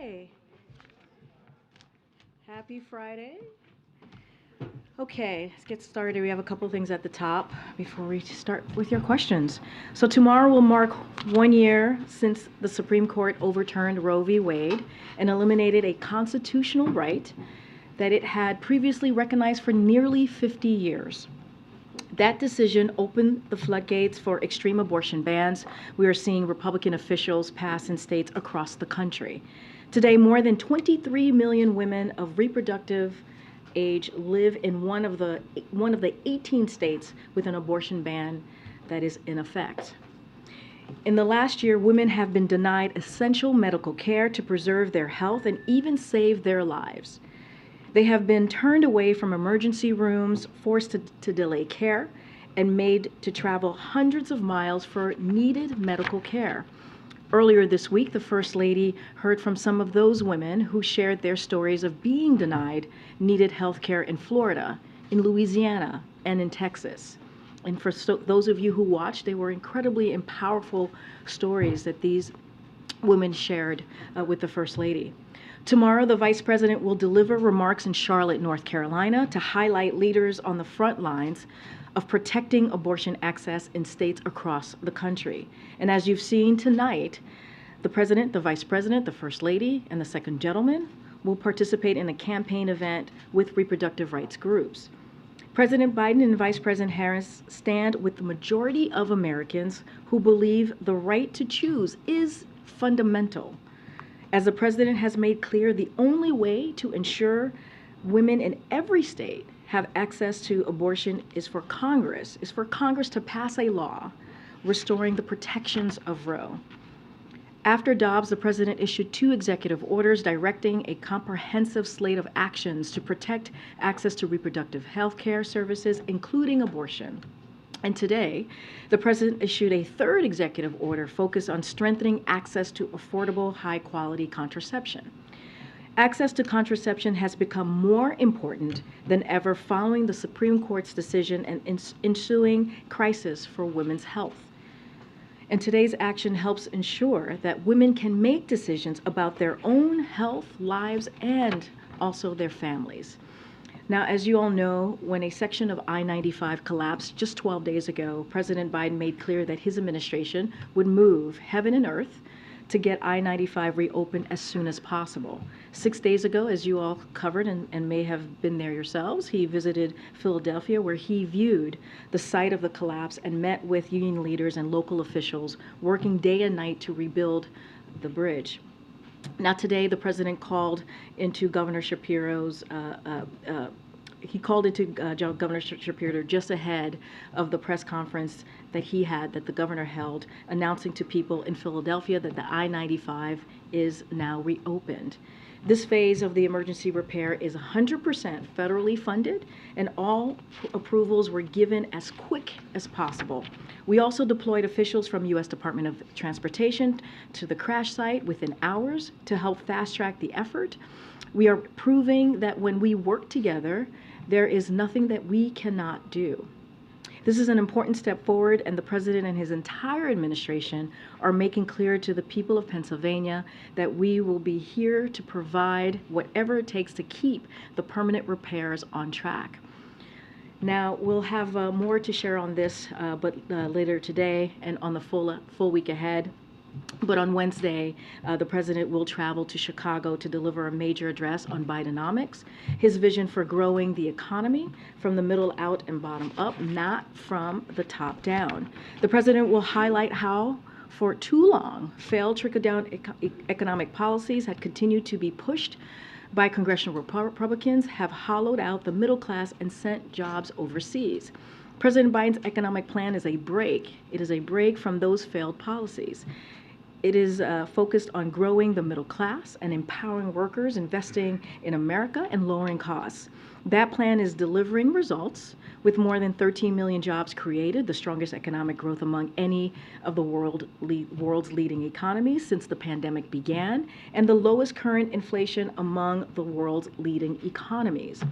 Okay. Happy Friday. Okay, let's get started. We have a couple things at the top before we start with your questions. So tomorrow will mark 1 year since the Supreme Court overturned Roe v. Wade and eliminated a constitutional right that it had previously recognized for nearly 50 years. That decision opened the floodgates for extreme abortion bans we are seeing Republican officials pass in states across the country. Today, more than 23 million women of reproductive age live in one of the 18 states with an abortion ban that is in effect. In the last year, women have been denied essential medical care to preserve their health and even save their lives. They have been turned away from emergency rooms, forced to delay care, and made to travel hundreds of miles for needed medical care. Earlier this week, the First Lady heard from some of those women who shared their stories of being denied needed health care in Florida, in Louisiana, and in Texas. And for those of you who watched, they were incredibly and powerful stories that these women shared with the First Lady. Tomorrow, the Vice President will deliver remarks in Charlotte, North Carolina, to highlight leaders on the front lines of protecting abortion access in states across the country. And as you've seen tonight, the President, the Vice President, the First Lady, and the Second Gentleman will participate in a campaign event with reproductive rights groups. President Biden and Vice President Harris stand with the majority of Americans who believe the right to choose is fundamental. As the President has made clear, the only way to ensure women in every state have access to abortion is for Congress to pass a law restoring the protections of Roe. After Dobbs, the President issued 2 executive orders directing a comprehensive slate of actions to protect access to reproductive health care services, including abortion. And today, the President issued a 3rd executive order focused on strengthening access to affordable, high-quality contraception. Access to contraception has become more important than ever following the Supreme Court's decision and ensuing crisis for women's health. And today's action helps ensure that women can make decisions about their own health, lives, and also their families. Now, as you all know, when a section of I-95 collapsed just 12 days ago, President Biden made clear that his administration would move heaven and earth to get I-95 reopened as soon as possible. 6 days ago, as you all covered and may have been there yourselves, he visited Philadelphia, where he viewed the site of the collapse and met with union leaders and local officials working day and night to rebuild the bridge. Now today, the President called into Governor Shapiro's Governor Shapiro just ahead of the press conference that the governor held, announcing to people in Philadelphia that the I-95 is now reopened. This phase of the emergency repair is 100% federally funded, and all approvals were given as quick as possible. We also deployed officials from U.S. Department of Transportation to the crash site within hours to help fast-track the effort. We are proving that when we work together, there is nothing that we cannot do. This is an important step forward, and the President and his entire administration are making clear to the people of Pennsylvania that we will be here to provide whatever it takes to keep the permanent repairs on track. Now, we'll have more to share on this, but later today and on the full week ahead. But on Wednesday, the President will travel to Chicago to deliver a major address on Bidenomics, his vision for growing the economy from the middle out and bottom up, not from the top down. The President will highlight how, for too long, failed trickle-down economic policies had continued to be pushed by congressional Republicans, have hollowed out the middle class and sent jobs overseas. President Biden's economic plan is a break. It is a break from those failed policies. It is focused on growing the middle class and empowering workers, investing in America, and lowering costs. That plan is delivering results with more than 13 million jobs created, the strongest economic growth among any of the world's leading economies since the pandemic began, and the lowest current inflation among the world's leading economies.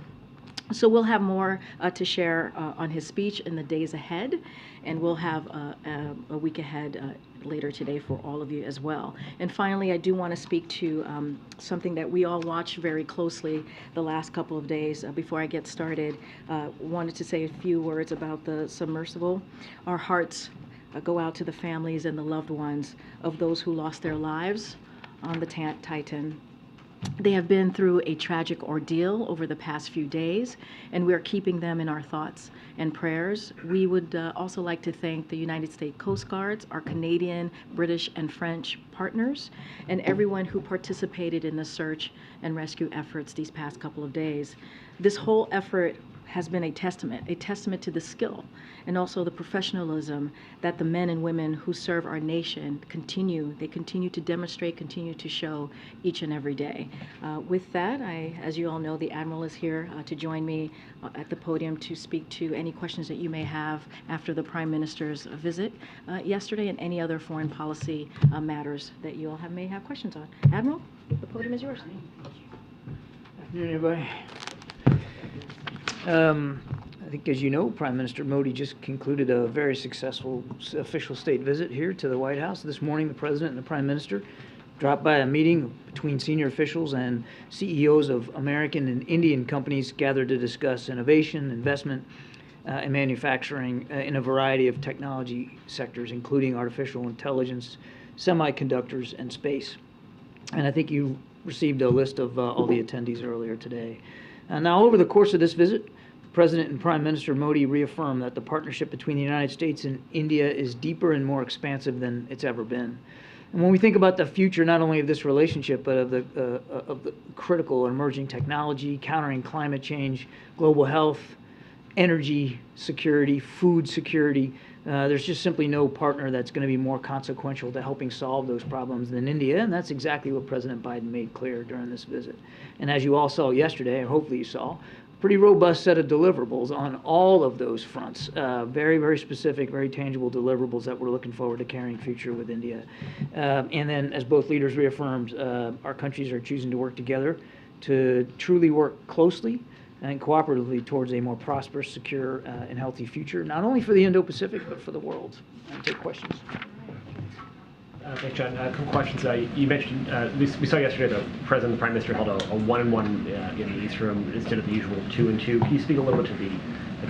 So we'll have more to share on his speech in the days ahead, and we'll have a week ahead later today for all of you as well. And finally, I do want to speak to something that we all watched very closely the last couple of days. Before I get started, wanted to say a few words about the submersible. Our hearts go out to the families and the loved ones of those who lost their lives on the Titan. They have been through a tragic ordeal over the past few days, and we are keeping them in our thoughts and prayers. We would also like to thank the United States Coast Guards, our Canadian, British, and French partners, and everyone who participated in the search and rescue efforts these past couple of days. This whole effort has been a testament to the skill and also the professionalism that the men and women who serve our nation continue to demonstrate, continue to show each and every day. With that, as you all know, the Admiral is here to join me at the podium to speak to any questions that you may have after the Prime Minister's visit yesterday and any other foreign policy matters that you all may have questions on. Admiral, the podium is yours. Afternoon, everybody. I think, as you know, Prime Minister Modi just concluded a very successful official state visit here to the White House. This morning, the President and the Prime Minister dropped by a meeting between senior officials and CEOs of American and Indian companies gathered to discuss innovation, investment, and manufacturing in a variety of technology sectors, including artificial intelligence, semiconductors, and space. And I think you received a list of all the attendees earlier today. Now, over the course of this visit, President and Prime Minister Modi reaffirmed that the partnership between the United States and India is deeper and more expansive than it's ever been. And when we think about the future, not only of this relationship, but of the critical emerging technology, countering climate change, global health, energy security, food security, there's just simply no partner that's going to be more consequential to helping solve those problems than India, and that's exactly what President Biden made clear during this visit. And as you all saw yesterday, or hopefully you saw, pretty robust set of deliverables on all of those fronts. Very, very specific, very tangible deliverables that we're looking forward to carrying future with India. And then, as both leaders reaffirmed, our countries are choosing to work together to truly work closely and cooperatively towards a more prosperous, secure, and healthy future, not only for the Indo-Pacific, but for the world. I'll take questions. Thanks, John. A couple questions. You mentioned, we saw yesterday the President and the Prime Minister held a one-on-one in the East Room instead of the usual two-and-two. Can you speak a little bit to the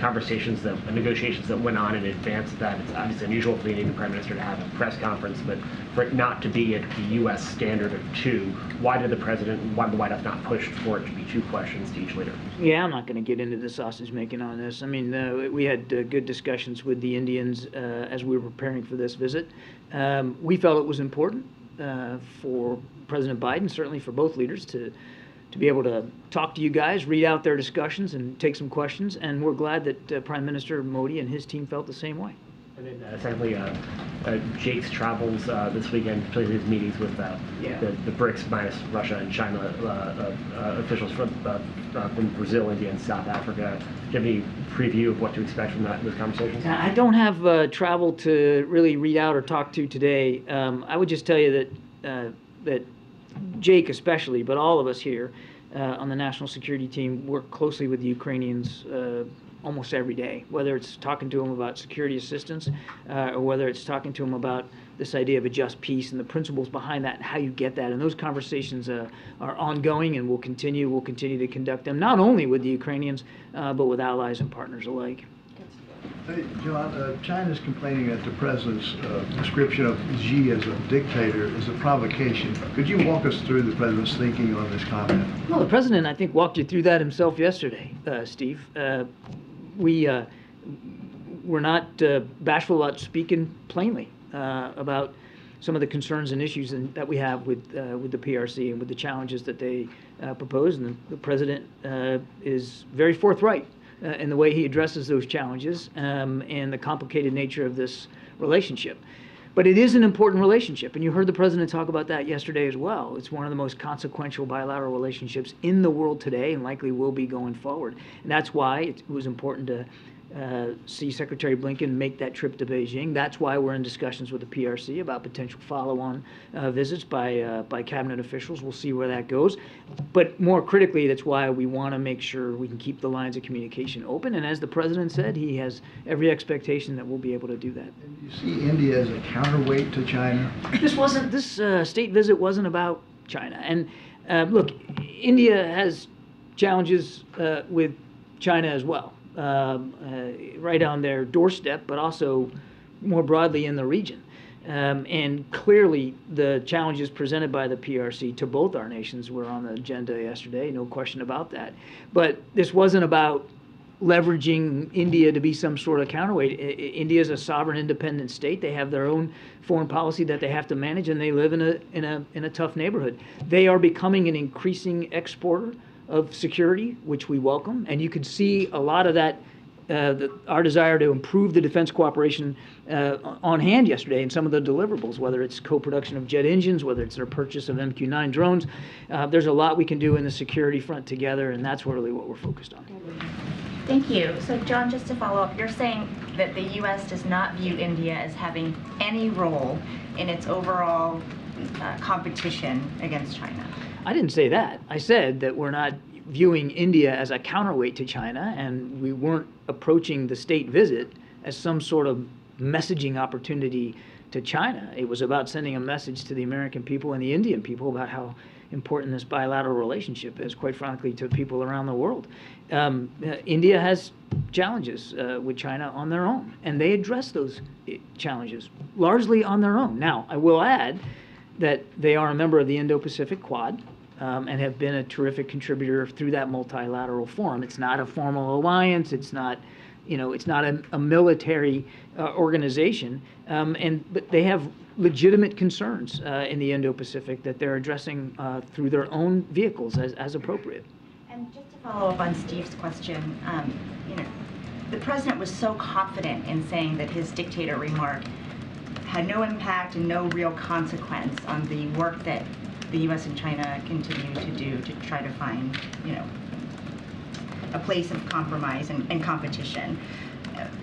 conversations, the negotiations that went on in advance of that? It's obviously unusual for the Indian Prime Minister to have a press conference, but for it not to be at the U.S. standard of two, why did the White House not push for it to be two questions to each leader? Yeah, I'm not going to get into the sausage making on this. I mean, we had good discussions with the Indians as we were preparing for this visit. We felt it was important for President Biden, certainly for both leaders, to be able to talk to you guys, read out their discussions, and take some questions. And we're glad that Prime Minister Modi and his team felt the same way. And then secondly, Jake's travels this weekend, particularly his meetings with the BRICS minus Russia and China officials from Brazil, India, and South Africa. Do you have any preview of what to expect from those conversations? I don't have travel to really read out or talk to today. I would just tell you that Jake especially, but all of us here on the national security team work closely with the Ukrainians almost every day, whether it's talking to them about security assistance or whether it's talking to them about this idea of a just peace and the principles behind that and how you get that. And those conversations are ongoing, and we'll continue to conduct them, not only with the Ukrainians, but with allies and partners alike. Hey, John, China's complaining that the president's description of Xi as a dictator is a provocation. Could you walk us through the president's thinking on this comment? Well, the president, I think, walked you through that himself yesterday, Steve. We're not bashful about speaking plainly about some of the concerns and issues that we have with the PRC and with the challenges that they propose. And the president is very forthright in the way he addresses those challenges and the complicated nature of this relationship. But it is an important relationship, and you heard the president talk about that yesterday as well. It's one of the most consequential bilateral relationships in the world today and likely will be going forward. And that's why it was important to see Secretary Blinken make that trip to Beijing. That's why we're in discussions with the PRC about potential follow-on visits by cabinet officials. We'll see where that goes. But more critically, that's why we want to make sure we can keep the lines of communication open. And as the president said, he has every expectation that we'll be able to do that. And you see India as a counterweight to China? This state visit wasn't about China. And look, India has challenges with China as well. Right on their doorstep, but also more broadly in the region. And clearly, the challenges presented by the PRC to both our nations were on the agenda yesterday, no question about that. But this wasn't about leveraging India to be some sort of counterweight. India is a sovereign, independent state. They have their own foreign policy that they have to manage, and they live in a tough neighborhood. They are becoming an increasing exporter of security, which we welcome, and you could see a lot of that, our desire to improve the defense cooperation on hand yesterday in some of the deliverables, whether it's co-production of jet engines, whether it's their purchase of MQ-9 drones. There's a lot we can do in the security front together, and that's really what we're focused on. Thank you. So, John, just to follow up, you're saying that the U.S. does not view India as having any role in its overall competition against China. I didn't say that. I said that we're not viewing India as a counterweight to China, and we weren't approaching the state visit as some sort of messaging opportunity to China. It was about sending a message to the American people and the Indian people about how important this bilateral relationship is, quite frankly, to people around the world. India has challenges with China on their own, and they address those challenges largely on their own. Now, I will add that they are a member of the Indo-Pacific Quad and have been a terrific contributor through that multilateral forum. It's not a formal alliance. It's not, it's not a military organization, but they have legitimate concerns in the Indo-Pacific that they're addressing through their own vehicles as appropriate. And just to follow up on Steve's question, the president was so confident in saying that his dictator remark had no impact and no real consequence on the work that the U.S. and China continue to do to try to find, a place of compromise and competition.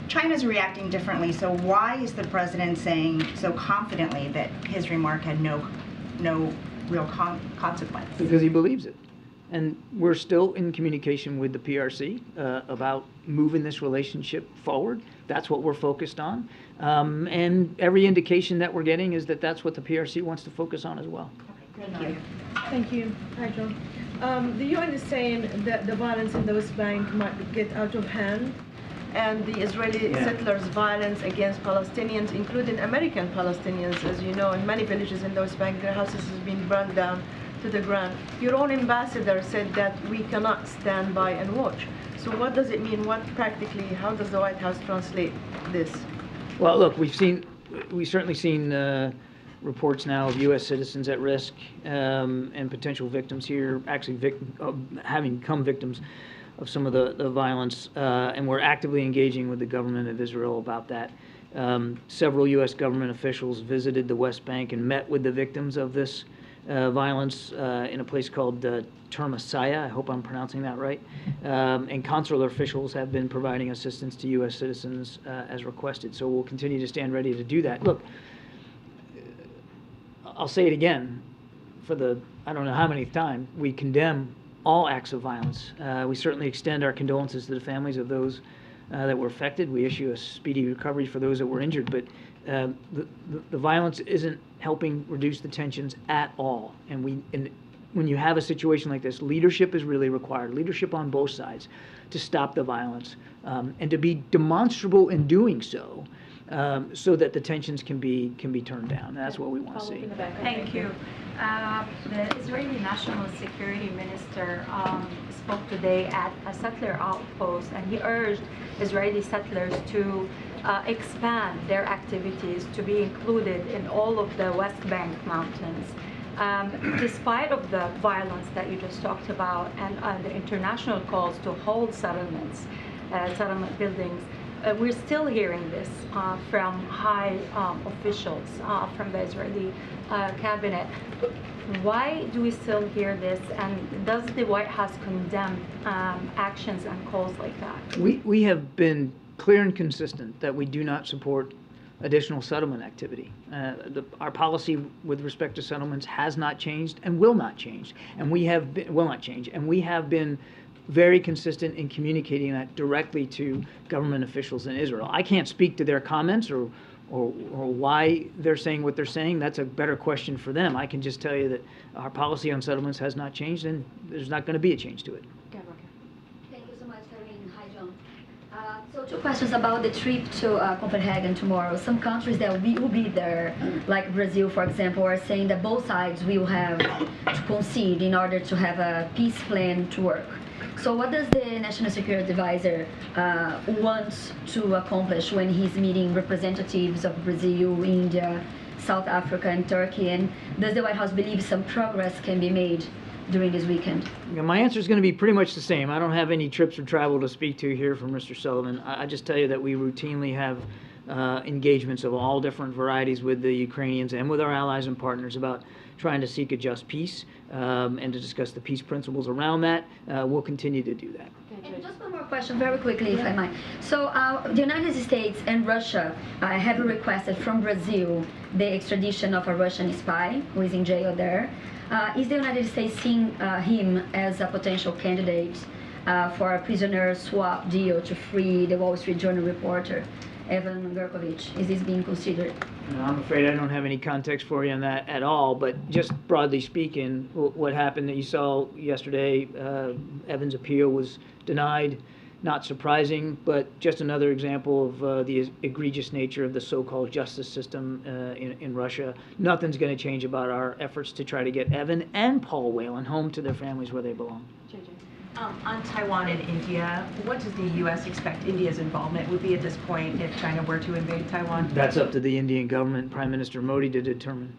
China's reacting differently, so why is the president saying so confidently that his remark had no real consequence? Because he believes it. And we're still in communication with the PRC about moving this relationship forward. That's what we're focused on. And every indication that we're getting is that that's what the PRC wants to focus on as well. Okay, thank you. Thank you. Hi, John. The UN is saying that the violence in the West Bank might get out of hand, and the Israeli settlers' violence against Palestinians, including American Palestinians, as you know, in many villages in the West Bank, their houses have been burned down to the ground. Your own ambassador said that we cannot stand by and watch. So what does it mean? How does the White House translate this? Well, look, we've certainly seen reports now of U.S. citizens at risk and potential victims here, actually having become victims of some of the violence, and we're actively engaging with the government of Israel about that. Several U.S. government officials visited the West Bank and met with the victims of this violence in a place called Termasaya. I hope I'm pronouncing that right. And consular officials have been providing assistance to U.S. citizens as requested. So we'll continue to stand ready to do that. Look, I'll say it again for I don't know how many time, we condemn all acts of violence. We certainly extend our condolences to the families of those that were affected. We issue a speedy recovery for those that were injured, but the violence isn't helping reduce the tensions at all. And when you have a situation like this, leadership is really required, leadership on both sides to stop the violence and to be demonstrable in doing so, so that the tensions can be turned down. And that's what we want to see. Thank you. The Israeli National Security Minister spoke today at a settler outpost, and he urged Israeli settlers to expand their activities to be included in all of the West Bank mountains. Despite of the violence that you just talked about and the international calls to hold settlements, settlement buildings, we're still hearing this from high officials from the Israeli cabinet. Why do we still hear this, and does the White House condemn actions and calls like that? We have been clear and consistent that we do not support additional settlement activity. Our policy with respect to settlements has not changed and will not change, and will not change, and we have been very consistent in communicating that directly to government officials in Israel. I can't speak to their comments or why they're saying what they're saying. That's a better question for them. I can just tell you that our policy on settlements has not changed, and there's not going to be a change to it. Thank you so much, Karine. Hi, John. So 2 questions about the trip to Copenhagen tomorrow. Some countries that will be there, like Brazil, for example, are saying that both sides will have to concede in order to have a peace plan to work. So what does the National Security Advisor want to accomplish when he's meeting representatives of Brazil, India, South Africa, and Turkey? And does the White House believe some progress can be made during this weekend? My answer is going to be pretty much the same. I don't have any trips or travel to speak to here from Mr. Sullivan. I just tell you that we routinely have engagements of all different varieties with the Ukrainians and with our allies and partners about trying to seek a just peace and to discuss the peace principles around that. We'll continue to do that. And just one more question very quickly, if I might. So the United States and Russia have requested from Brazil the extradition of a Russian spy who is in jail there. Is the United States seeing him as a potential candidate for a prisoner swap deal to free the Wall Street Journal reporter, Evan Gershkovich? Is this being considered? No, I'm afraid I don't have any context for you on that at all, but just broadly speaking, what happened that you saw yesterday, Evan's appeal was denied. Not surprising, but just another example of the egregious nature of the so-called justice system in Russia. Nothing's going to change about our efforts to try to get Evan and Paul Whelan home to their families where they belong. On Taiwan and India, what does the U.S. expect India's involvement would be at this point if China were to invade Taiwan? That's up to the Indian government, Prime Minister Modi, to determine.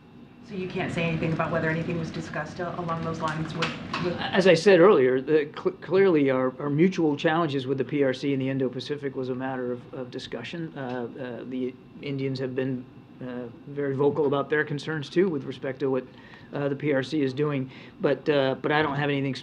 So you can't say anything about whether anything was discussed along those lines with... As I said earlier, clearly our mutual challenges with the PRC in the Indo-Pacific was a matter of discussion. The Indians have been very vocal about their concerns too with respect to what the PRC is doing, but I don't have anything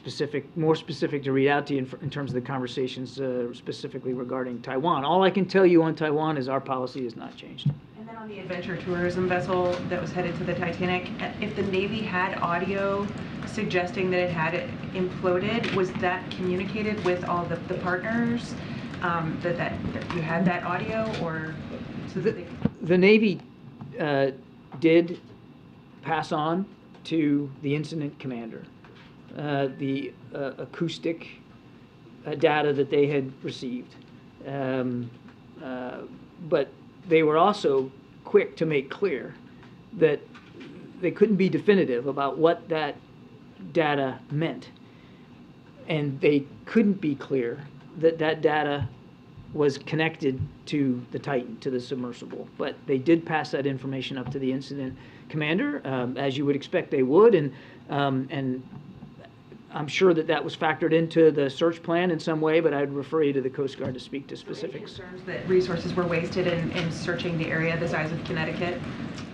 more specific to read out to you in terms of the conversations specifically regarding Taiwan. All I can tell you on Taiwan is our policy has not changed. And then on the adventure tourism vessel that was headed to the Titanic, if the Navy had audio suggesting that it had imploded, was that communicated with all the partners, that you had that audio, or? So the Navy did pass on to the incident commander the acoustic data that they had received. But they were also quick to make clear that they couldn't be definitive about what that data meant. And they couldn't be clear that that data was connected to the Titan, to the submersible. But they did pass that information up to the incident commander, as you would expect they would, and I'm sure that was factored into the search plan in some way, but I'd refer you to the Coast Guard to speak to specifics. Concerns that resources were wasted in searching the area the size of Connecticut?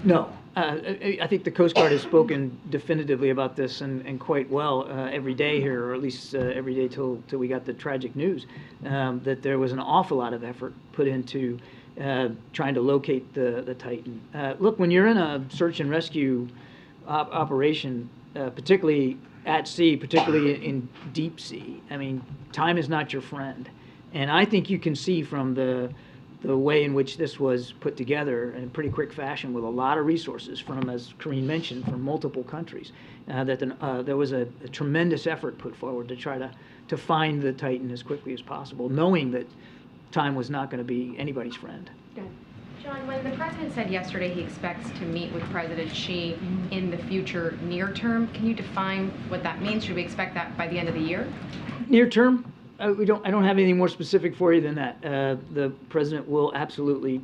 No. I think the Coast Guard has spoken definitively about this and quite well every day here, or at least every day till we got the tragic news, that there was an awful lot of effort put into trying to locate the Titan. Look, when you're in a search and rescue operation, particularly at sea, particularly in deep sea, I mean, time is not your friend. And I think you can see from the way in which this was put together in pretty quick fashion with a lot of resources from, as Karine mentioned, from multiple countries, that there was a tremendous effort put forward to try to find the Titan as quickly as possible, knowing that time was not going to be anybody's friend. John, when the president said yesterday he expects to meet with President Xi in the future near term, can you define what that means? Should we expect that by the end of the year? Near term? I don't have anything more specific for you than that. The president will absolutely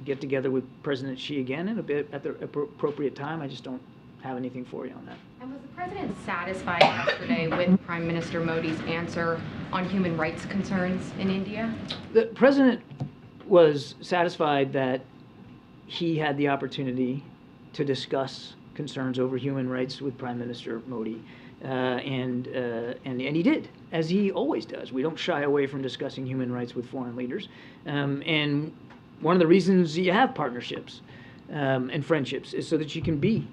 get together with President Xi again in a bit at the appropriate time. I just don't have anything for you on that. And was the president satisfied yesterday with Prime Minister Modi's answer on human rights concerns in India? The president was satisfied that he had the opportunity to discuss concerns over human rights with Prime Minister Modi, and he did. as he always does. We don't shy away from discussing human rights with foreign leaders. And one of the reasons you have partnerships and friendships is so that you can be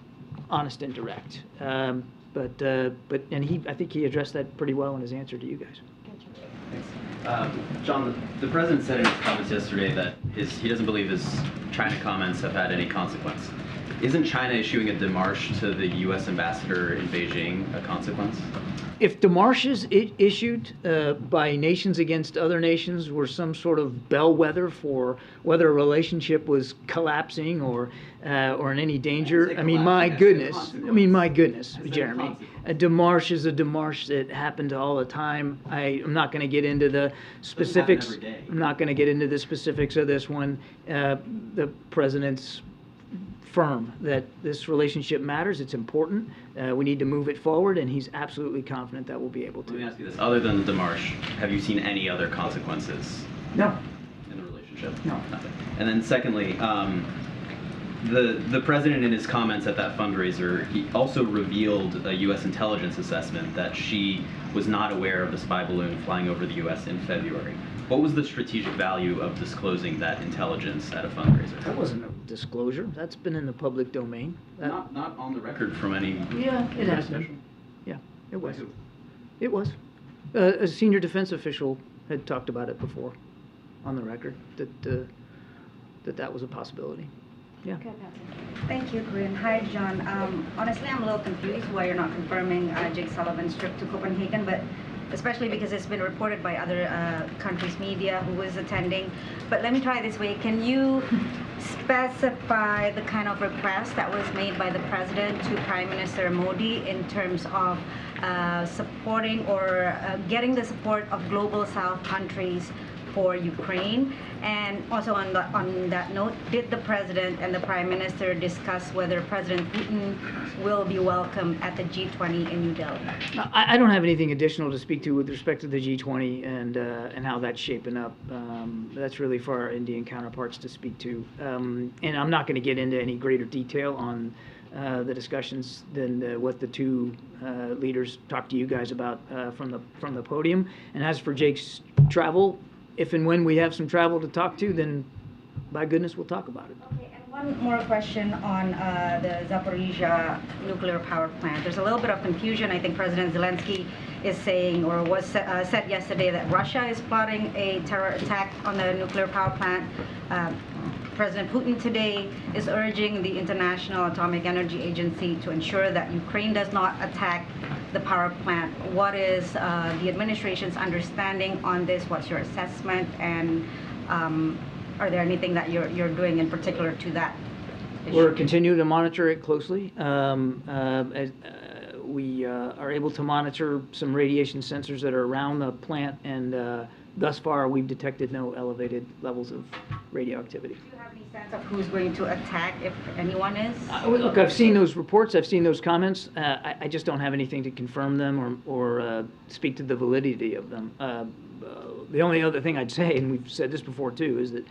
honest and direct. I think he addressed that pretty well in his answer to you guys. John, the president said in his comments yesterday that he doesn't believe his China comments have had any consequence. Isn't China issuing a démarche to the U.S. ambassador in Beijing a consequence? If démarches issued by nations against other nations were some sort of bellwether for whether a relationship was collapsing or in any danger, I mean, my goodness, Jeremy, a démarche is a démarche that happens all the time. I'm not going to get into the specifics. I'm not going to get into the specifics of this one. The president's firm that this relationship matters, it's important, we need to move it forward, and he's absolutely confident that we'll be able to. Let me ask you this, other than the démarche, have you seen any other consequences? No. In the relationship? No. Nothing. And then secondly, the president in his comments at that fundraiser, he also revealed a U.S. intelligence assessment that she was not aware of the spy balloon flying over the U.S. in February. What was the strategic value of disclosing that intelligence at a fundraiser? That wasn't a disclosure. That's been in the public domain. Not on the record from any... Yeah, it has been. Yeah, it was. It was. A senior defense official had talked about it before on the record, that was a possibility. Yeah. Thank you, Karine. Hi, John. Honestly, I'm a little confused why you're not confirming Jake Sullivan's trip to Copenhagen, but especially because it's been reported by other countries' media who is attending. But let me try it this way. Can you specify the kind of request that was made by the president to Prime Minister Modi in terms of supporting or getting the support of Global South countries for Ukraine? And also on that note, did the President and the Prime Minister discuss whether President Putin will be welcomed at the G20 in New Delhi? I don't have anything additional to speak to with respect to the G20 and how that's shaping up. That's really for our Indian counterparts to speak to. And I'm not going to get into any greater detail on the discussions than what the two leaders talked to you guys about from the podium. And as for Jake's travel, if and when we have some travel to talk to, then by goodness, we'll talk about it. Okay, and one more question on the Zaporizhia nuclear power plant. There's a little bit of confusion. I think President Zelensky is saying, or was said yesterday, that Russia is plotting a terror attack on the nuclear power plant. President Putin today is urging the International Atomic Energy Agency to ensure that Ukraine does not attack the power plant. What is the administration's understanding on this? What's your assessment? And are there anything that you're doing in particular to that issue? We're continuing to monitor it closely. We are able to monitor some radiation sensors that are around the plant, and thus far we've detected no elevated levels of radioactivity. Do you have any sense of who's going to attack, if anyone is? Look, I've seen those reports, I've seen those comments. I just don't have anything to confirm them or speak to the validity of them. The only other thing I'd say, and we've said this before too, is that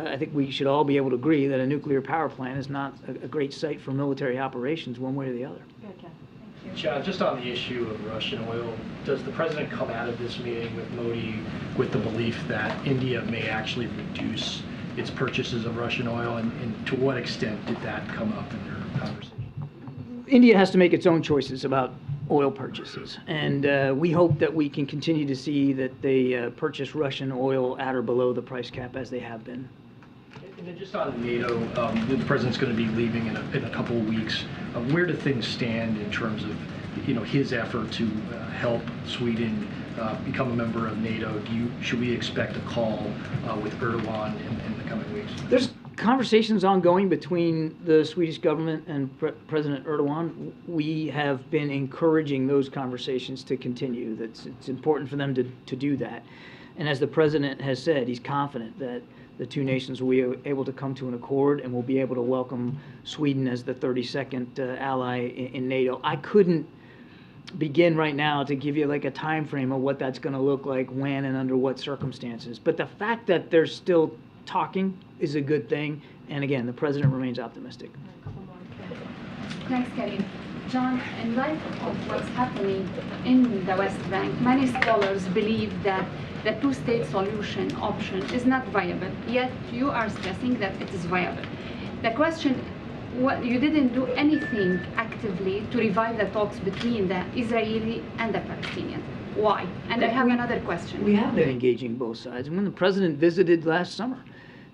I think we should all be able to agree that a nuclear power plant is not a great site for military operations one way or the other. Okay. John, just on the issue of Russian oil, does the president come out of this meeting with Modi with the belief that India may actually reduce its purchases of Russian oil, and to what extent did that come up in their conversation? India has to make its own choices about oil purchases, and we hope that we can continue to see that they purchase Russian oil at or below the price cap as they have been. And then just on NATO, the president's going to be leaving in a couple of weeks. Where do things stand in terms of, his effort to help Sweden become a member of NATO? Should we expect a call with Erdogan in the coming weeks? There's conversations ongoing between the Swedish government and President Erdogan. We have been encouraging those conversations to continue. It's important for them to do that. And as the president has said, he's confident that the two nations will be able to come to an accord and will be able to welcome Sweden as the 32nd ally in NATO. I couldn't begin right now to give you like a time frame of what that's going to look like, when and under what circumstances. But the fact that they're still talking is a good thing. And again, the president remains optimistic. Thanks, Karine. John, in light of what's happening in the West Bank, many scholars believe that the two-state solution option is not viable, yet you are stressing that it is viable. The question, you didn't do anything actively to revive the talks between the Israeli and the Palestinian. Why? And I have another question. We have been engaging both sides. And when the president visited last summer,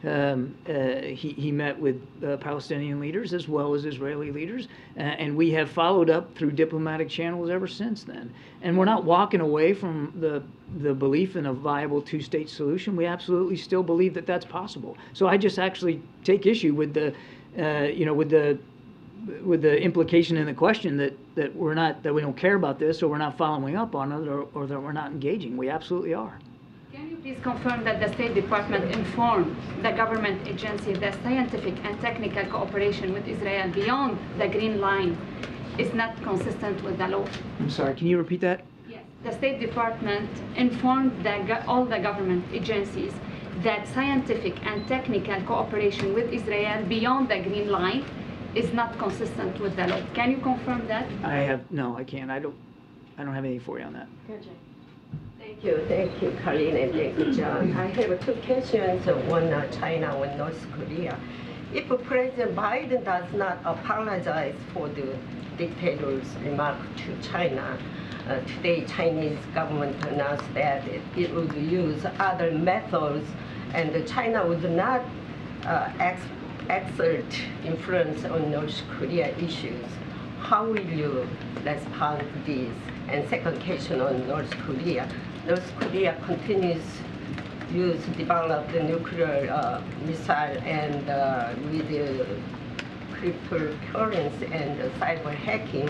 he met with Palestinian leaders as well as Israeli leaders, and we have followed up through diplomatic channels ever since then. And we're not walking away from the belief in a viable two-state solution. We absolutely still believe that that's possible. So I just actually take issue with the, with the implication in the question that we don't care about this, or we're not following up on it, or that we're not engaging. We absolutely are. Can you please confirm that the State Department informed the government agency that scientific and technical cooperation with Israel beyond the Green Line is not consistent with the law? I'm sorry, can you repeat that? Yes. The State Department informed all the government agencies that scientific and technical cooperation with Israel beyond the Green Line is not consistent with the law. Can you confirm that? No, I can't. I don't have anything for you on that. Thank you, Karine, and thank you, John. I have two questions, one China, one North Korea. If President Biden does not apologize for the dictator's remark to China, today Chinese government announced that it would use other methods, and China would not exert influence on North Korea issues. How will you respond to this? And second question on North Korea. North Korea continues to develop the nuclear missile and with the cryptocurrency and cyber hacking.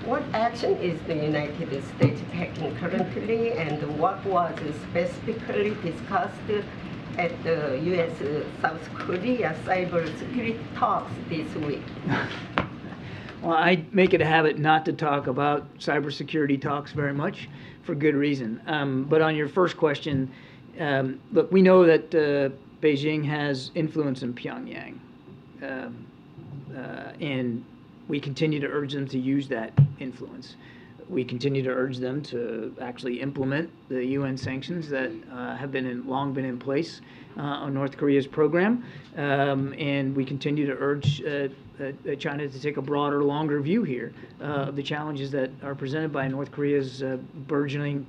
What action is the United States taking currently, and what was specifically discussed at the U.S.-South Korea cybersecurity talks this week? Well, I make it a habit not to talk about cybersecurity talks very much, for good reason. But on your first question, look, we know that Beijing has influence in Pyongyang, and we continue to urge them to use that influence. We continue to urge them to actually implement the UN sanctions that have long been in place on North Korea's program, and we continue to urge China to take a broader, longer view here of the challenges that are presented by North Korea's burgeoning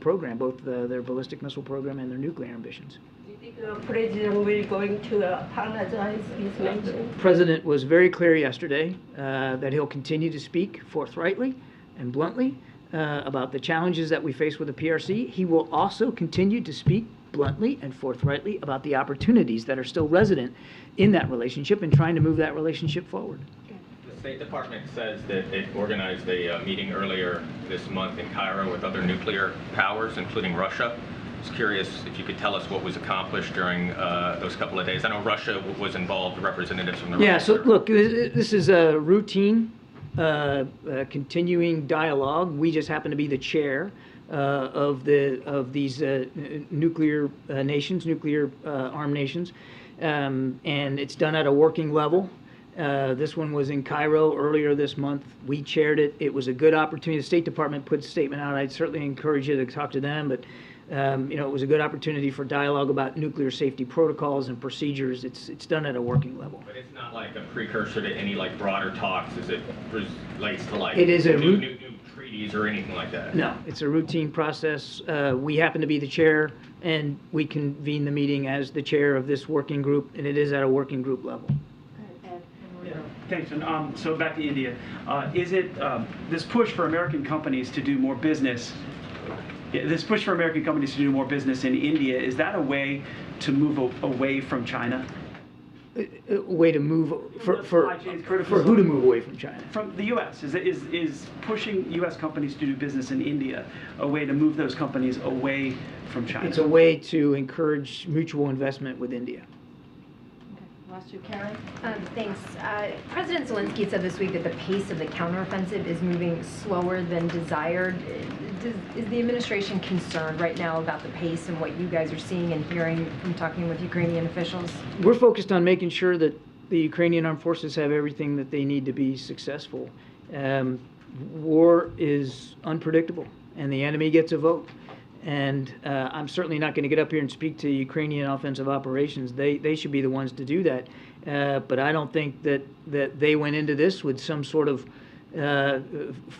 program, both their ballistic missile program and their nuclear ambitions. Do you think the President will going to apologize, he's mentioned? The President was very clear yesterday that he'll continue to speak forthrightly and bluntly about the challenges that we face with the PRC. He will also continue to speak bluntly and forthrightly about the opportunities that are still resident in that relationship and trying to move that relationship forward. The State Department says that it organized a meeting earlier this month in Cairo with other nuclear powers, including Russia. I was curious if you could tell us what was accomplished during those couple of days. I know Russia was involved, representatives from the Yeah, so look, this is a routine continuing dialogue. We just happen to be the chair of these nuclear nations, nuclear armed nations, and it's done at a working level. This one was in Cairo earlier this month. We chaired it. It was a good opportunity. The State Department put a statement out. I'd certainly encourage you to talk to them, but it was a good opportunity for dialogue about nuclear safety protocols and procedures. It's done at a working level. But it's not like a precursor to any broader talks as it relates to it is a new treaties or anything like that. No, it's a routine process. We happen to be the chair, and we convene the meeting as the chair of this working group, and it is at a working group level. Thanks. And so back to India. Is it this push for American companies to do more business? This push for American companies to do more business in India, is that a way to move away from China? A way to move for who to move away from China? From the U.S. Is pushing U.S. companies to do business in India a way to move those companies away from China? It's a way to encourage mutual investment with India. Last two, Karen. Thanks. President Zelensky said this week that the pace of the counteroffensive is moving slower than desired. Is the administration concerned right now about the pace and what you guys are seeing and hearing from talking with Ukrainian officials? We're focused on making sure that the Ukrainian armed forces have everything that they need to be successful War is unpredictable, and the enemy gets a vote. And I'm certainly not going to get up here and speak to Ukrainian offensive operations. They should be the ones to do that. But I don't think that they went into this with some sort of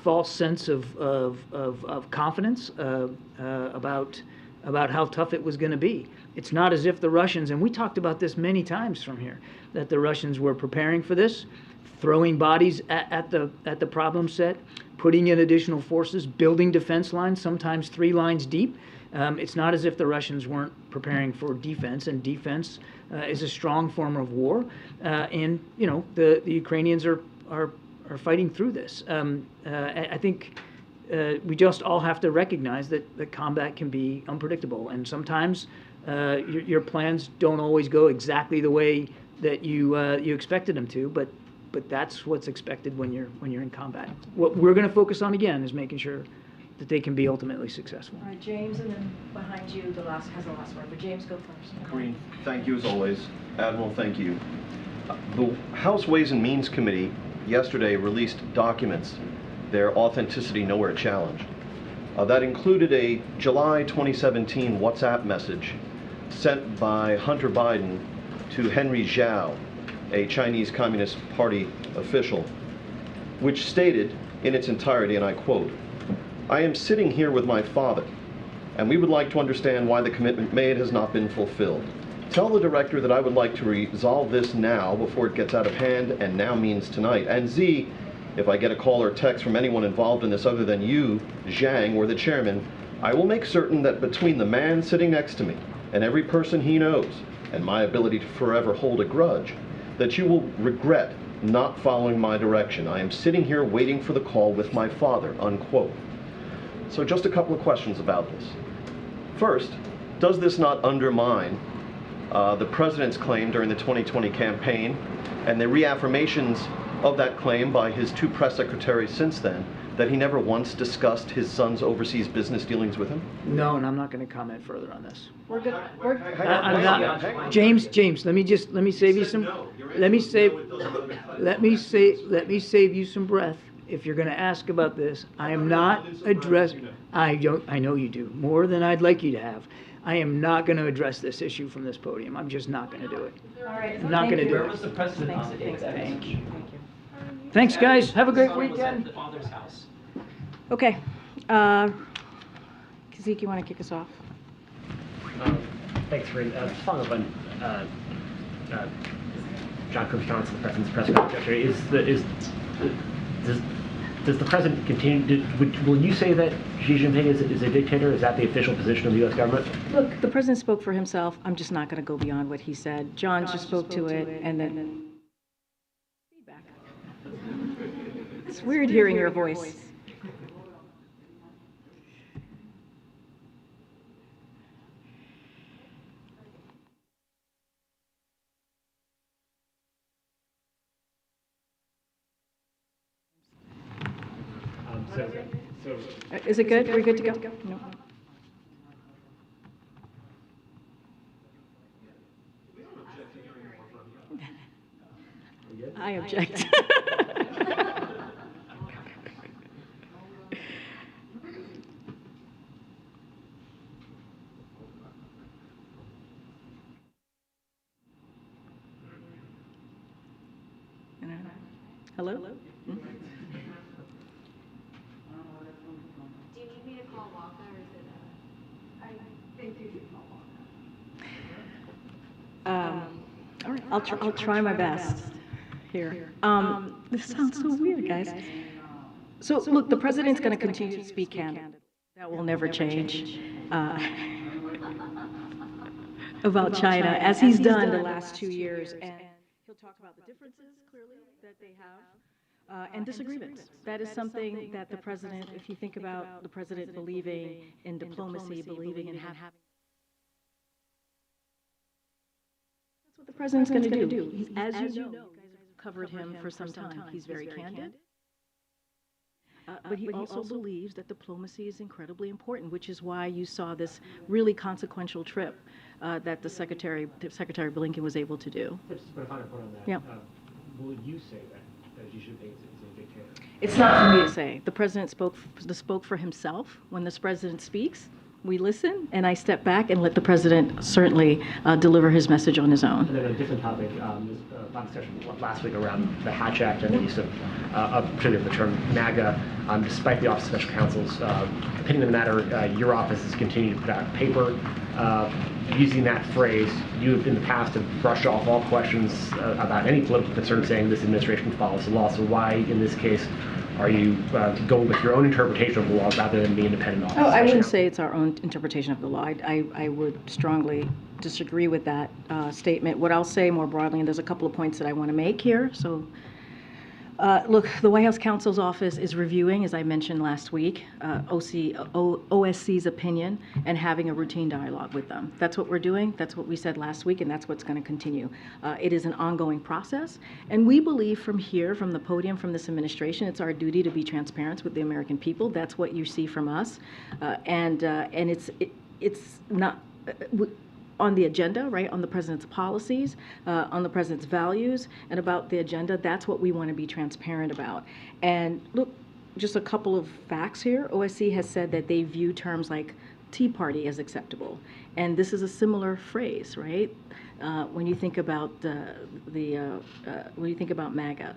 false sense of confidence about how tough it was going to be. It's not as if the Russians, and we talked about this many times from here, that the Russians were preparing for this, throwing bodies at the problem set, putting in additional forces, building defense lines, sometimes 3 lines deep. It's not as if the Russians weren't preparing for defense, and defense is a strong form of war. And you know, the Ukrainians are fighting through this. I think we just all have to recognize that combat can be unpredictable, and sometimes your plans don't always go exactly the way that you expected them to, but that's what's expected when you're in combat. What we're going to focus on again is making sure that they can be ultimately successful. All right, James, and then behind you, the last word. But James, go first. Karine, thank you as always. Admiral, thank you. The House Ways and Means Committee yesterday released documents, their authenticity nowhere challenged. That included a July 2017 WhatsApp message sent by Hunter Biden to Henry Zhao, a Chinese Communist Party official, which stated in its entirety, and I quote, "I am sitting here with my father, and we would like to understand why the commitment made has not been fulfilled. Tell the director that I would like to resolve this now before it gets out of hand, and now means tonight. And Z, if I get a call or text from anyone involved in this other than you, Zhang, or the chairman, I will make certain that between the man sitting next to me and every person he knows, and my ability to forever hold a grudge, that you will regret not following my direction. I am sitting here waiting for the call with my father," unquote. So just a couple of questions about this. First, does this not undermine the president's claim during the 2020 campaign and the reaffirmations of that claim by his 2 press secretaries since then, that he never once discussed his son's overseas business dealings with him? No, and I'm not going to comment further on this. We're good. I'm not. James, let me save you some. Let me save you some breath. If you're going to ask about this, I am not addressing. I know you do more than I'd like you to have. I am not going to address this issue from this podium. I'm just not going to do it. All right. I'm not going to do Where was the it. president on the day of that Thank speech? you. Thanks, guys. Have a great Son was at weekend. the father's house. Okay. Kazik, you want to kick us off? Thanks, Karine. Following up on John Cook's comments at the president's press conference yesterday, does the president continue? Will you say that Xi Jinping is a dictator? Is that the official position of the U.S. government? Look, the president spoke for himself. I'm just not going to go beyond what he said. John just spoke to it, and then feedback. It's weird hearing your voice. Is it good? We're good to go? No. I object. Hello? Do you need me to call Walker, or is it I think you should call Walker. All right, I'll try my best here. This sounds so weird, guys. So look, the president's going to continue to speak candidly. That will never change about China, as he's done the last 2 years. And he'll talk about the differences, clearly, that they have. And disagreements. That is something that the president, if you think about the president believing in diplomacy, believing in having. That's what the president's going to do. As you know, you guys have covered him for some time. He's very candid. But he also believes that diplomacy is incredibly important, which is why you saw this really consequential trip that the Secretary Blinken was able to do. Just to put a finer point on that, Yeah. will you say that Xi Jinping is a dictator? It's not for me to say. The president spoke for himself. When the president speaks, we listen, and I step back and let the president certainly deliver his message on his own. And then a different topic, there's a lot of discussion last week around the Hatch Act and the use of particularly the term MAGA. Despite the Office of Special Counsel's opinion on the matter, your office has continued to put out paper using that phrase. You, in the past, have brushed off all questions about any political concern, saying this administration follows the law. So why, in this case, are you going with your own interpretation of the law rather than the independent office? Oh, I wouldn't say it's our own interpretation of the law. I would strongly disagree with that statement. What I'll say more broadly, and there's a couple of points that I want to make here. So, look, the White House counsel's office is reviewing, as I mentioned last week, OSC's opinion and having a routine dialogue with them. That's what we're doing. That's what we said last week, and that's what's going to continue. It is an ongoing process, and we believe from here, from the podium, from this administration, it's our duty to be transparent with the American people. That's what you see from us, and it's not on the agenda, right, on the president's policies, on the president's values, and about the agenda. That's what we want to be transparent about. And look, just a couple of facts here. OSC has said that they view terms like Tea Party as acceptable, and this is a similar phrase, right? When you think about when you think about MAGA.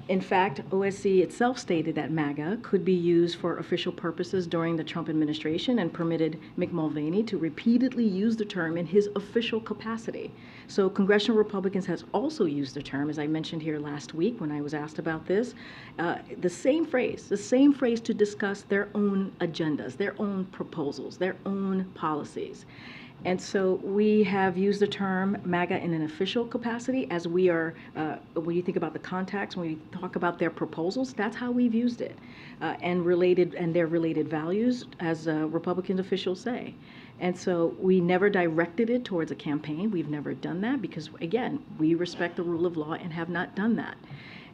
In fact, OSC itself stated that MAGA could be used for official purposes during the Trump administration and permitted Mick Mulvaney to repeatedly use the term in his official capacity. So congressional Republicans has also used the term, as I mentioned here last week when I was asked about this, the same phrase to discuss their own agendas, their own proposals, their own policies. And so we have used the term MAGA in an official capacity as we are, when you think about the context, when we talk about their proposals, that's how we've used it, and their related values, as Republican officials say. And so we never directed it towards a campaign. We've never done that because, again, we respect the rule of law and have not done that.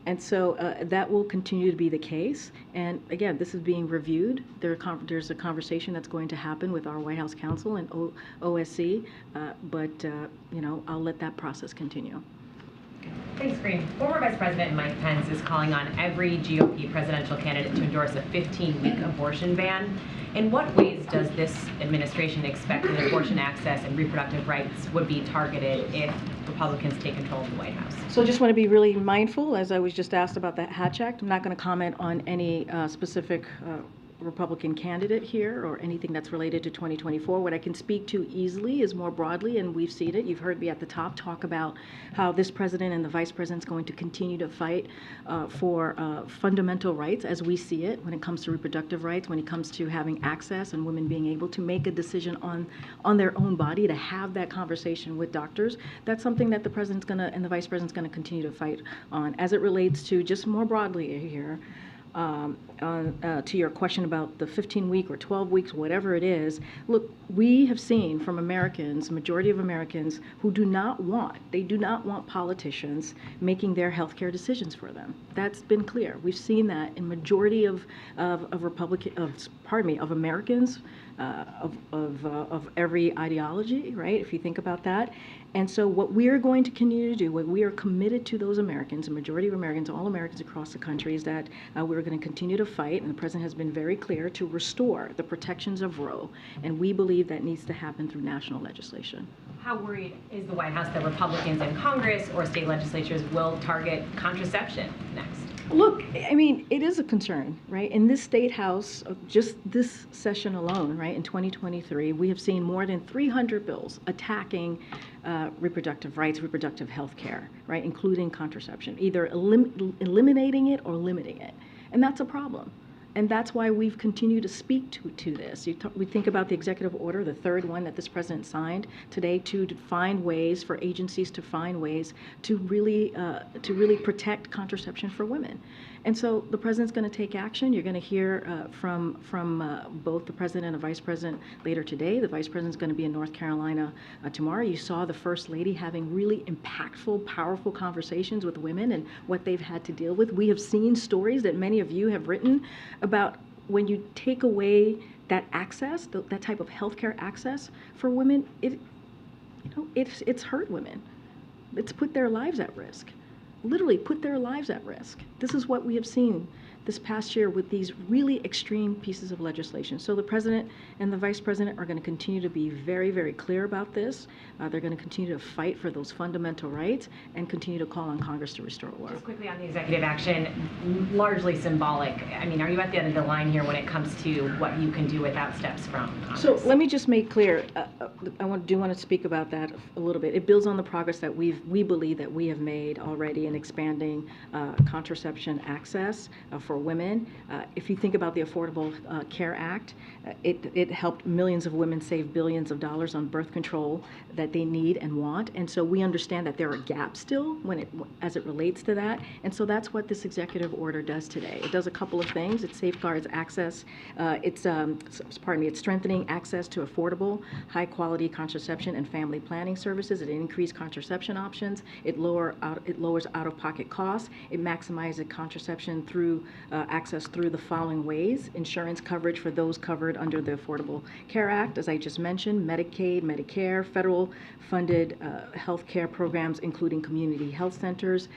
And so that will continue to be the case. And again, this is being reviewed. There's a conversation that's going to happen with our White House counsel and OSC, but you know, I'll let that process continue. Thanks, Karine. Former Vice President Mike Pence is calling on every GOP presidential candidate to endorse a 15-week abortion ban. In what ways does this administration expect that abortion access and reproductive rights would be targeted if Republicans take control of the White House? So I just want to be really mindful, as I was just asked about that Hatch Act. I'm not going to comment on any specific Republican candidate here or anything that's related to 2024. What I can speak to easily is more broadly, and we've seen it. You've heard me at the top talk about how this president and the vice president's going to continue to fight for fundamental rights as we see it when it comes to reproductive rights, when it comes to having access and women being able to make a decision on their own body, to have that conversation with doctors. That's something that the president's going to and the vice president's going to continue to fight on. As it relates to just more broadly here, to your question about the 15-week or 12 weeks, whatever it is, look, we have seen from Americans, majority of Americans, who do not want politicians making their healthcare decisions for them. That's been clear. We've seen that in majority of Americans, of every ideology, right? If you think about that. And so what we are going to continue to do, what we are committed to those Americans, a majority of Americans, all Americans across the country, is that we're going to continue to fight, and the president has been very clear, to restore the protections of Roe. And we believe that needs to happen through national legislation. How worried is the White House that Republicans in Congress or state legislatures will target contraception next? Look, I mean, it is a concern, right? In this state house, just this session alone, right, in 2023, we have seen more than 300 bills attacking reproductive rights, reproductive health care, right, including contraception, either eliminating it or limiting it. And that's a problem. And that's why we've continued to speak to this. We think about the executive order, the third one that this president signed today, to find ways for agencies to find ways to really protect contraception for women. And so the president's going to take action. You're going to hear from both the president and the vice president later today. The vice president's going to be in North Carolina tomorrow. You saw the first lady having really impactful, powerful conversations with women and what they've had to deal with. We have seen stories that many of you have written about when you take away that access, that type of healthcare access for women. It's hurt women. It's put their lives at risk. Literally put their lives at risk. This is what we have seen this past year with these really extreme pieces of legislation. So the president and the vice president are going to continue to be very, very clear about this. They're going to continue to fight for those fundamental rights and continue to call on Congress to restore order. Just quickly on the executive action, largely symbolic. I mean, are you at the end of the line here when it comes to what you can do without steps from Congress? So let me just make clear, I do want to speak about that a little bit. It builds on the progress that we believe that we have made already in expanding contraception access for women. If you think about the Affordable Care Act, it helped millions of women save billions of dollars on birth control that they need and want. And so we understand that there are gaps still as it relates to that. And so that's what this executive order does today. It does a couple of things. It safeguards access. It's strengthening access to affordable, high-quality contraception and family planning services. It increases contraception options. It lowers out-of-pocket costs. It maximizes contraception through access through the following ways: insurance coverage for those covered under the Affordable Care Act, as I just mentioned, Medicaid, Medicare, federal funded health care programs, including community health centers,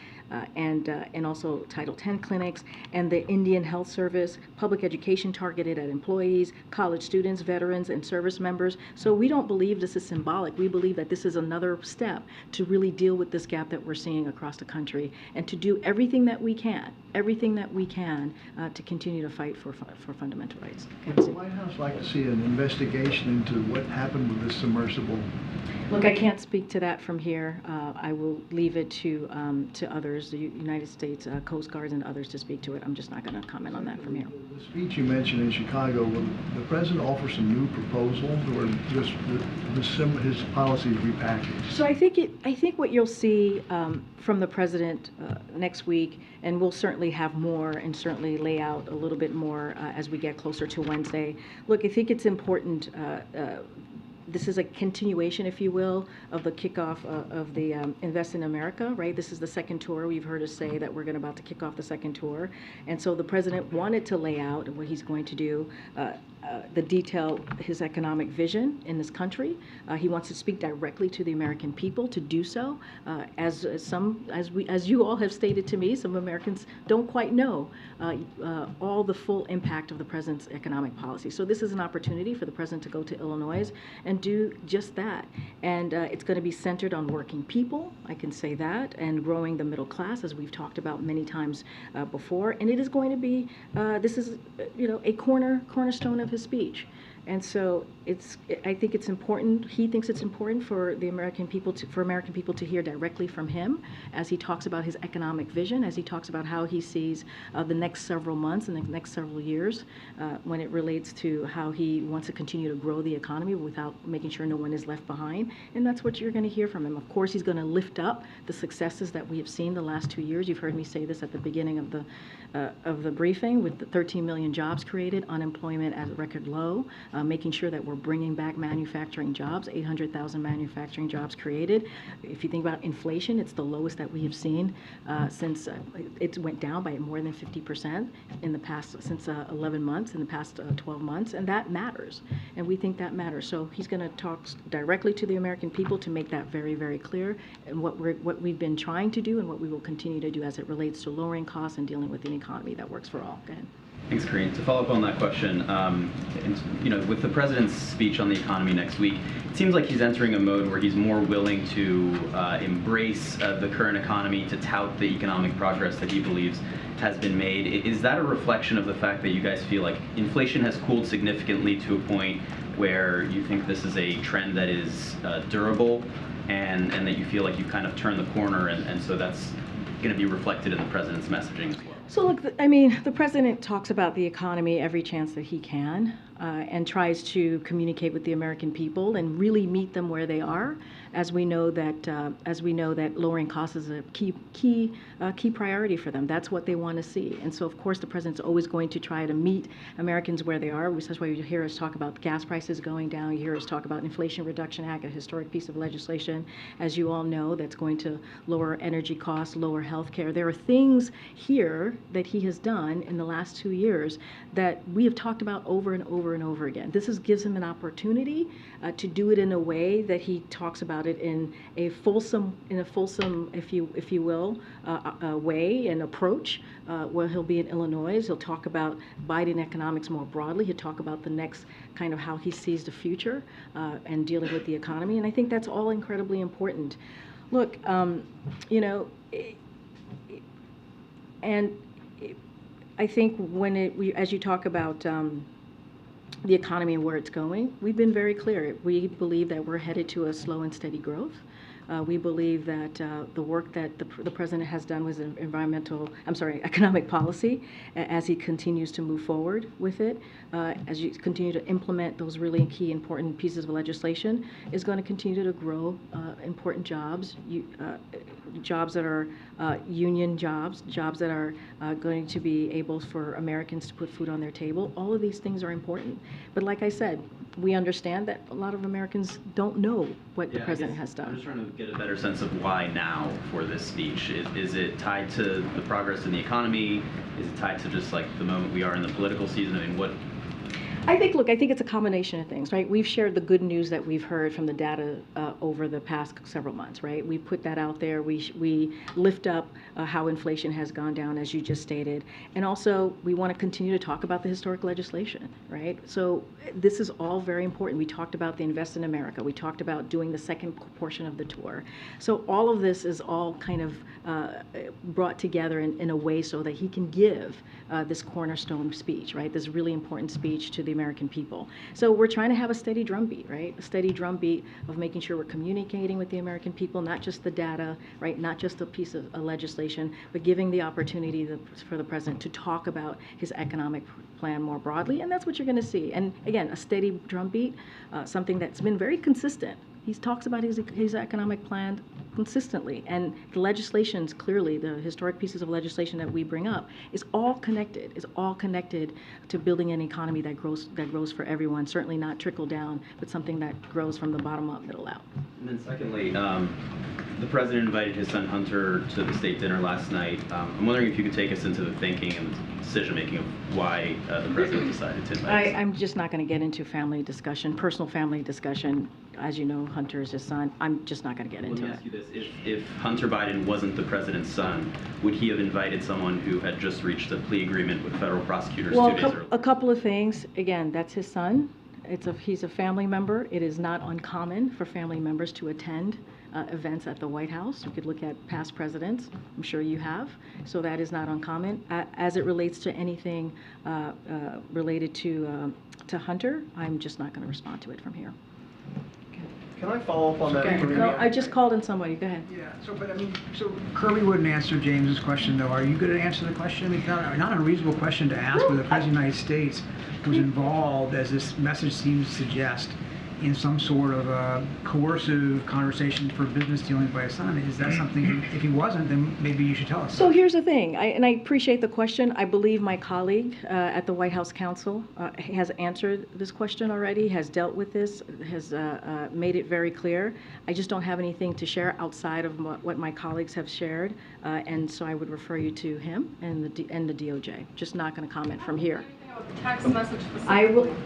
and also Title X clinics, and the Indian Health Service, public education targeted at employees, college students, veterans, and service members. So we don't believe this is symbolic. We believe that this is another step to really deal with this gap that we're seeing across the country, and to do everything that we can to continue to fight for fundamental rights. Would the White House like to see an investigation into what happened with this submersible? Look, I can't speak to that from here. I will leave it to others, the United States Coast Guards and others, to speak to it. I'm just not going to comment on that from here. The speech you mentioned in Chicago, will the president offer some new proposals, or just his policies repackaged? So I think what you'll see from the president next week, and we'll certainly have more and certainly lay out a little bit more as we get closer to Wednesday. Look, I think it's important. This is a continuation, if you will, of the kickoff of the Invest in America, right? This is the second tour. We've heard us say that we're about to kick off the second tour. And so the president wanted to lay out what he's going to do, the detail, his economic vision in this country. He wants to speak directly to the American people to do so. As you all have stated to me, some Americans don't quite know all the full impact of the president's economic policy. So this is an opportunity for the president to go to Illinois and do just that. And it's going to be centered on working people, I can say that, and growing the middle class, as we've talked about many times before. And it is going to be, this is, a cornerstone of his speech. And so I think it's important. He thinks it's important for the American people to hear directly from him as he talks about his economic vision, as he talks about how he sees the next several months and the next several years when it relates to how he wants to continue to grow the economy without making sure no one is left behind. And that's what you're going to hear from him. Of course, he's going to lift up the successes that we have seen the last 2 years. You've heard me say this at the beginning of the briefing, with the 13 million jobs created, unemployment at a record low, making sure that we're bringing back manufacturing jobs, 800,000 manufacturing jobs created. If you think about inflation, it's the lowest that we have seen since it went down by more than 50% in the past, since 11 months, in the past 12 months, and that matters. And we think that matters. So he's going to talk directly to the American people to make that very, very clear, and what we've been trying to do and what we will continue to do as it relates to lowering costs and dealing with an economy that works for all. Go ahead. Thanks, Karine. To follow up on that question, with the president's speech on the economy next week, it seems like he's entering a mode where he's more willing to embrace the current economy, to tout the economic progress that he believes has been made. Is that a reflection of the fact that you guys feel like inflation has cooled significantly to a point where you think this is a trend that is durable, and that you feel like you've kind of turned the corner, and so that's going to be reflected in the president's messaging as well? So look, the president talks about the economy every chance that he can, and tries to communicate with the American people and really meet them where they are, as we know that lowering costs is a key priority for them. That's what they want to see. And so of course the president's always going to try to meet Americans where they are. That's why you hear us talk about gas prices going down. You hear us talk about Inflation Reduction Act, a historic piece of legislation, as you all know, that's going to lower energy costs, lower health care. There are things here that he has done in the last 2 years that we have talked about over and over and over again. This gives him an opportunity to do it in a way that he talks about it in a fulsome, if you will, way and approach. Where he'll be in Illinois, he'll talk about Biden economics more broadly. He'll talk about the next kind of how he sees the future and dealing with the economy. And I think that's all incredibly important. Look, you know, and I think as you talk about the economy and where it's going, we've been very clear. We believe that we're headed to a slow and steady growth. We believe that the work that the president has done with economic policy, as he continues to move forward with it, as you continue to implement those really key important pieces of legislation, is going to continue to grow important jobs, jobs that are union jobs, jobs that are going to be able for Americans to put food on their table. All of these things are important. But like I said, we understand that a lot of Americans don't know what the president has done. I'm just trying to get a better sense of why now for this speech. Is it tied to the progress in the economy? Is it tied to just like the moment we are in the political season? I mean, what? I think it's a combination of things, right? We've shared the good news that we've heard from the data over the past several months, right? We put that out there. We lift up how inflation has gone down, as you just stated. And also, we want to continue to talk about the historic legislation, right? So this is all very important. We talked about the Invest in America. We talked about doing the second portion of the tour. So all of this is all kind of brought together in a way so that he can give this cornerstone speech, right? This really important speech to the American people. So we're trying to have a steady drumbeat, right? A steady drumbeat of making sure we're communicating with the American people, not just the data, right? Not just a piece of legislation, but giving the opportunity for the president to talk about his economic plan more broadly, and that's what you're going to see. And again, a steady drumbeat, something that's been very consistent. He talks about his economic plan consistently, and the legislations, clearly, the historic pieces of legislation that we bring up, is all connected to building an economy that grows for everyone, certainly not trickle down, but something that grows from the bottom up, middle out. And then secondly, the president invited his son Hunter to the state dinner last night. I'm wondering if you could take us into the thinking and decision-making of why the president decided to invite his son. I'm just not going to get into family discussion, personal family discussion. As you know, Hunter is his son. I'm just not going to get into it. Let me ask you this. If Hunter Biden wasn't the president's son, would he have invited someone who had just reached a plea agreement with federal prosecutors 2 days earlier? A couple of things. Again, that's his son. He's a family member. It is not uncommon for family members to attend events at the White House. You could look at past presidents. I'm sure you have. So that is not uncommon. As it relates to anything related to Hunter, I'm just not going to respond to it from here. Can I follow up on that? No, I just called in somebody. Go ahead. Yeah. So Kirby wouldn't answer James's question, though. Are you going to answer the question? I mean, not a reasonable question to ask whether the President of the United States was involved, as this message seems to suggest, in some sort of coercive conversation for business dealings by his son. Is that something, if he wasn't, then maybe you should tell us. So here's the thing, and I appreciate the question. I believe my colleague at the White House Counsel has answered this question already, has dealt with this, has made it very clear. I just don't have anything to share outside of what my colleagues have shared, and so I would refer you to him and the DOJ. Just not going to comment from here. Text message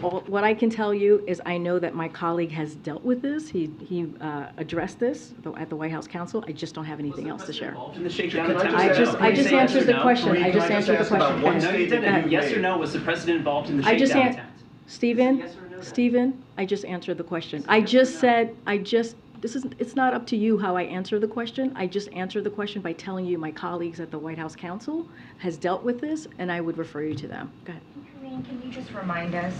What I can tell you is I know that my colleague has dealt with this. He addressed this at the White House Counsel. I just don't have anything else to share. In the shakedown attempt? I just answered the question. I just answered the question. No, you didn't. Yes or no? Was the president involved in the shakedown attempt? Stephen, I just answered the question. It's not up to you how I answer the question. I just answered the question by telling you my colleagues at the White House Counsel has dealt with this, and I would refer you to them. Go ahead. Karine, can you just remind us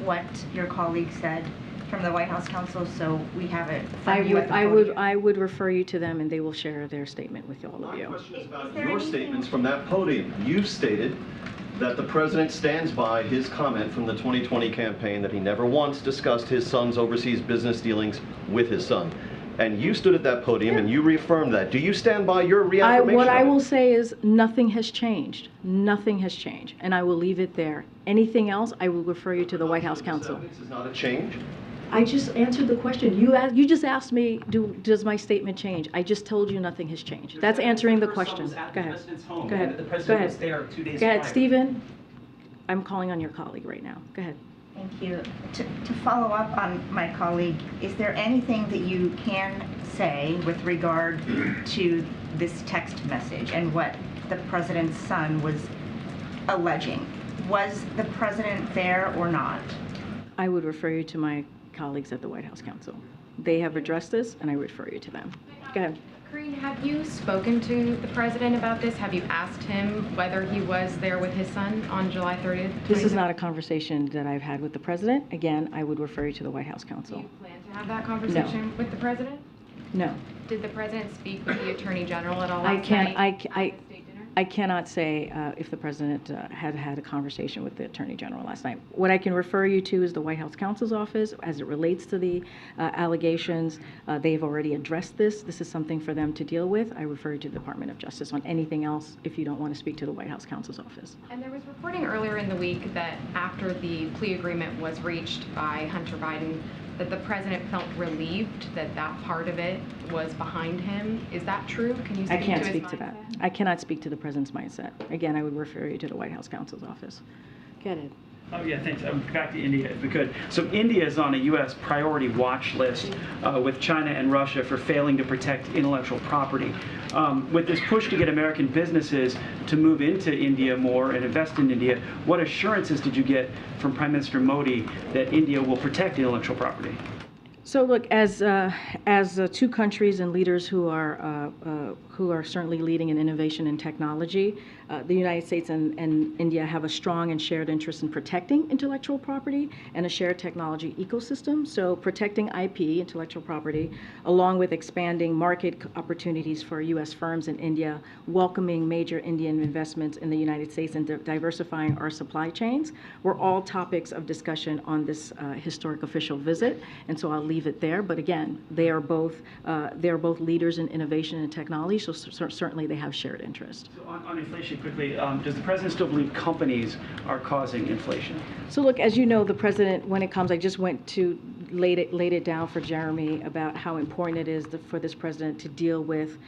what your colleague said from the White House Counsel so we have it? I would refer you to them, and they will share their statement with all of you. My question is about your statements from that podium. You've stated that the president stands by his comment from the 2020 campaign that he never once discussed his son's overseas business dealings with his son. And you stood at that podium and you reaffirmed that. Do you stand by your reaffirmation? What I will say is nothing has changed. Nothing has changed. And I will leave it there. Anything else, I will refer you to the White House Counsel. This is not a change? I just answered the question. You just asked me, does my statement change? I just told you nothing has changed. That's answering the question. Go ahead. Go ahead. The Go president was ahead. there 2 days Go ahead, prior. Stephen. I'm calling on your colleague right now. Go ahead. Thank you. To follow up on my colleague, is there anything that you can say with regard to this text message and what the president's son was alleging? Was the president there or not? I would refer you to my colleagues at the White House Counsel. They have addressed this, and I refer you to them. Go ahead. Karine, have you spoken to the president about this? Have you asked him whether he was there with his son on July 30th? This is not a conversation that I've had with the president. Again, I would refer you to the White House Counsel. Do you plan to have that conversation with the president? No. Did the president speak with the attorney general at all I last can't. night? I cannot say if the president had had a conversation with the attorney general last night. What I can refer you to is the White House counsel's office as it relates to the allegations. They've already addressed this. This is something for them to deal with. I refer you to the Department of Justice on anything else if you don't want to speak to the White House counsel's office. And there was reporting earlier in the week that after the plea agreement was reached by Hunter Biden, that the president felt relieved that that part of it was behind him. Is that true? Can you speak I can't to his speak to that. I cannot speak to the president's mindset. Again, I would refer you to the White House counsel's office. Get it. Oh, yeah, thanks. Back to India, if we could. So India is on a U.S. priority watch list with China and Russia for failing to protect intellectual property. With this push to get American businesses to move into India more and invest in India, what assurances did you get from Prime Minister Modi that India will protect intellectual property? So look, as two countries and leaders who are certainly leading in innovation and technology, the United States and India have a strong and shared interest in protecting intellectual property and a shared technology ecosystem. So protecting IP, intellectual property, along with expanding market opportunities for U.S. firms in India, welcoming major Indian investments in the United States, and diversifying our supply chains were all topics of discussion on this historic official visit. And so I'll leave it there. But again, they are both leaders in innovation and technology, so certainly they have shared interest. So on inflation, quickly, does the president still believe companies are causing inflation? So look, as you know, the president, when it comes, I just went to laid it down for Jeremy about how important it is for this president to deal with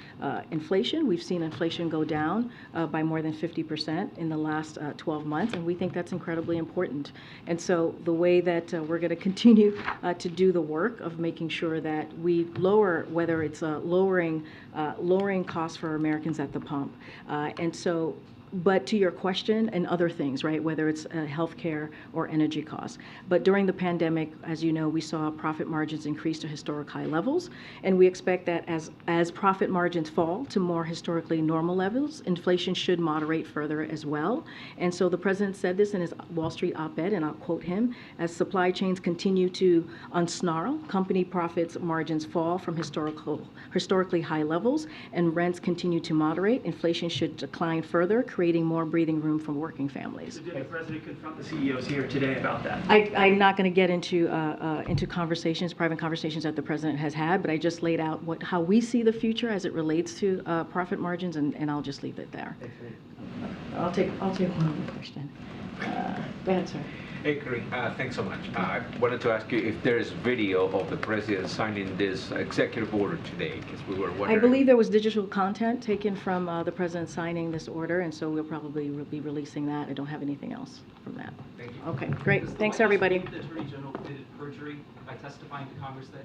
inflation. We've seen inflation go down by more than 50% in the last 12 months, and we think that's incredibly important. And so the way that we're going to continue to do the work of making sure that we lower, whether it's lowering costs for Americans at the pump, and so. But to your question, and other things, right, whether it's healthcare or energy costs. But during the pandemic, as you know, we saw profit margins increase to historic high levels, and we expect that as profit margins fall to more historically normal levels, inflation should moderate further as well. And so the president said this in his Wall Street op-ed, and I'll quote him: as supply chains continue to unsnarl, company profits margins fall from historically high levels, and rents continue to moderate, inflation should decline further, creating more breathing room for working families. So did the president confront the CEOs here today about that? I'm not going to get into conversations, private conversations that the president has had, but I just laid out how we see the future as it relates to profit margins, and I'll just leave it there. I'll take one other question. Go ahead, sir. Hey, Karine, thanks so much. I wanted to ask you if there is video of the president signing this executive order today, because we were wondering. I believe there was digital content taken from the president signing this order, and so we'll probably be releasing that. I don't have anything else from that. Thank you. Okay, great. Thanks, everybody. The Attorney General committed perjury by testifying to Congress that